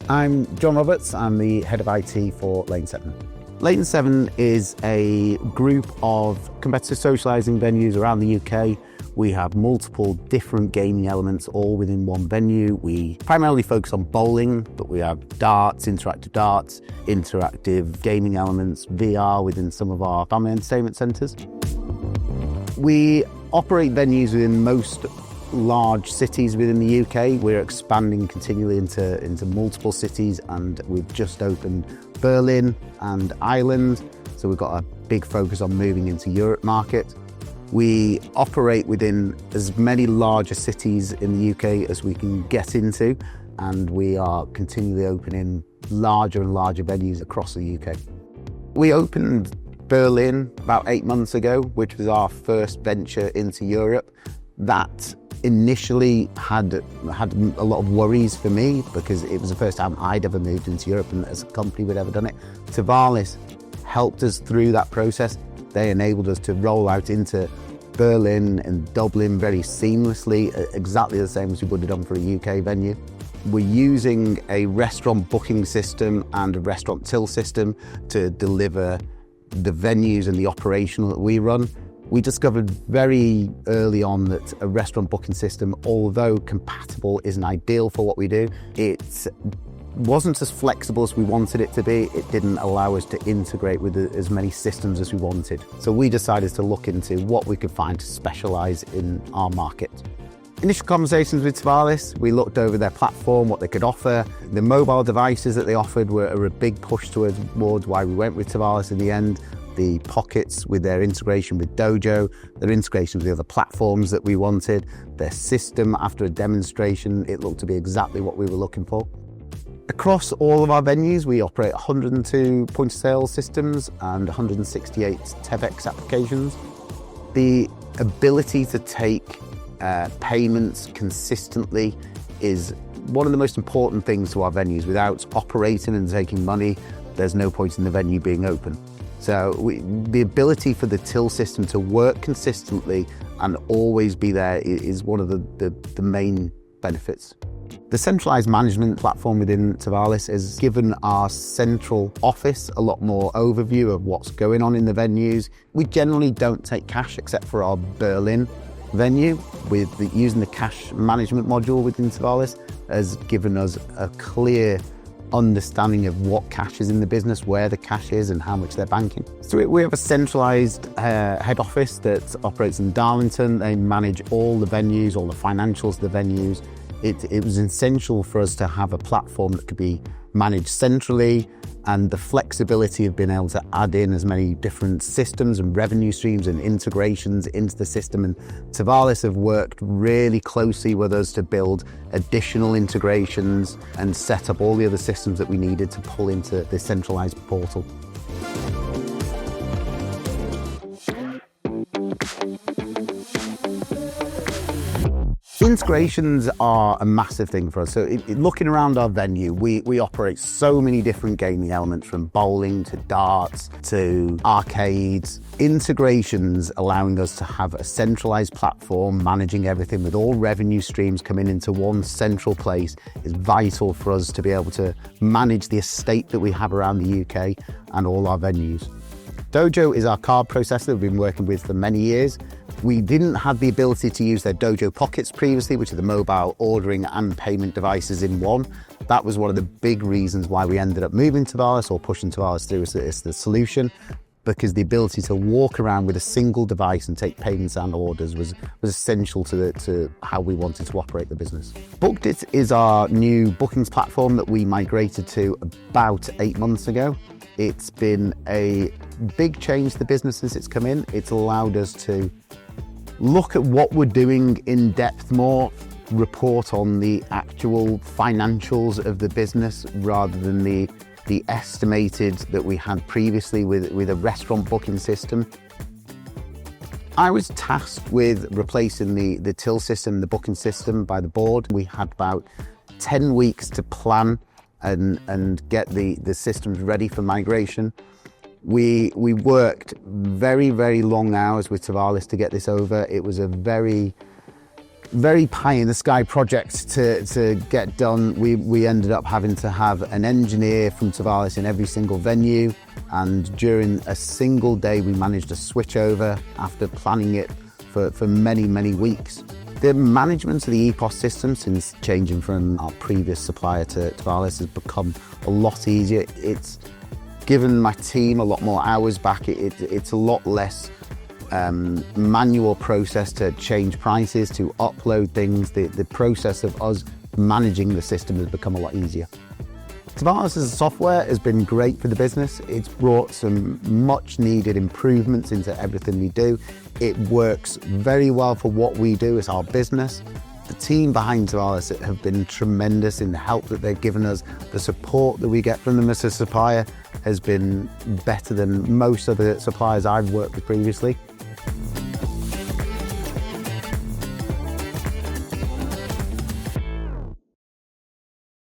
I'm John Roberts. I'm the head of IT for Lane 7. Lane 7 is a group of competitive socialising venues around the UK. We have multiple different gaming elements all within one venue. We primarily focus on bowling, but we have darts, interactive gaming elements, VR within some of our family entertainment centres. We operate venues within most large cities within the UK. We're expanding continually into multiple cities, and we've just opened Berlin and Ireland, so we've got a big focus on moving into Europe market. We operate within as many larger cities in the UK as we can get into, and we are continually opening larger and larger venues across the UK. We opened Berlin about 8 months ago, which was our first venture into Europe. That initially had a lot of worries for me because it was the first time I'd ever moved into Europe and as a company we'd ever done it. Tevalis helped us through that process. They enabled us to roll out into Berlin and Dublin very seamlessly, exactly the same as we would have done for a UK venue. We're using a restaurant booking system and a restaurant till system to deliver the venues and the operational that we run. We discovered very early on that a restaurant booking system, although compatible, isn't ideal for what we do. It wasn't as flexible as we wanted it to be. It didn't allow us to integrate with as many systems as we wanted. So we decided to look into what we could find to specialise in our market. Initial conversations with Tevalis, we looked over their platform, what they could offer. The mobile devices that they offered were a big push towards why we went with Tevalis in the end. The pockets with their integration with Dojo, their integration with the other platforms that we wanted, their system after a demonstration, it looked to be exactly what we were looking for. Across all of our venues, we operate 102 point of sale systems and 168 Tevalis applications. The ability to take payments consistently is one of the most important things to our venues. Without operating and taking money, there's no point in the venue being open. So the ability for the till system to work consistently and always be there is one of the main benefits. The centralised management platform within Tevalis has given our central office a lot more overview of what's going on in the venues. We generally don't take cash except for our Berlin venue. Using the cash management module within Tevalis has given us a clear understanding of what cash is in the business, where the cash is and how much they're banking. So we have a centralised head office that operates in Darlington. They manage all the venues, all the financials of the venues. It was essential for us to have a platform that could be managed centrally, and the flexibility of being able to add in as many different systems and revenue streams and integrations into the system. And Tevalis have worked really closely with us to build additional integrations and set up all the other systems that we needed to pull into the centralised portal. Integrations are a massive thing for us. So looking around our venue, we operate so many different gaming elements, from bowling to darts to arcades. Integrations allowing us to have a centralised platform managing everything with all revenue streams coming into one central place is vital for us to be able to manage the estate that we have around the UK and all our venues. Dojo is our card processor that we've been working with for many years. We didn't have the ability to use their Dojo Pockets previously, which are the mobile ordering and payment devices in one. That was one of the big reasons why we ended up moving Tevalis or pushing Tevalis through as the solution, because the ability to walk around with a single device and take payments and orders was essential to how we wanted to operate the business. Booked.it is our new bookings platform that we migrated to about 8 months ago. It's been a big change to the business since it's come in. It's allowed us to look at what we're doing in depth more, report on the actual financials of the business rather than the estimated that we had previously with a restaurant booking system. I was tasked with replacing the till system, the booking system by the board. We had about 10 weeks to plan and get the systems ready for migration. We worked very, very long hours with Tevalis to get this over. It was a very very pie-in-the-sky project to get done. We ended up having to have an engineer from Tevalis in every single venue, and during a single day we managed to switch over after planning it for many, many weeks. The management of the mPOS system, since changing from our previous supplier to Tevalis, has become a lot easier. It's given my team a lot more hours back. It's a lot less manual process to change prices, to upload things. The process of us managing the system has become a lot easier. Tevalis' software has been great for the business. It's brought some much needed improvements into everything we do. It works very well for what we do as our business. The team behind Tevalis have been tremendous in the help that they've given us. The support that we get from them as a supplier has been better than most other suppliers I've worked with previously.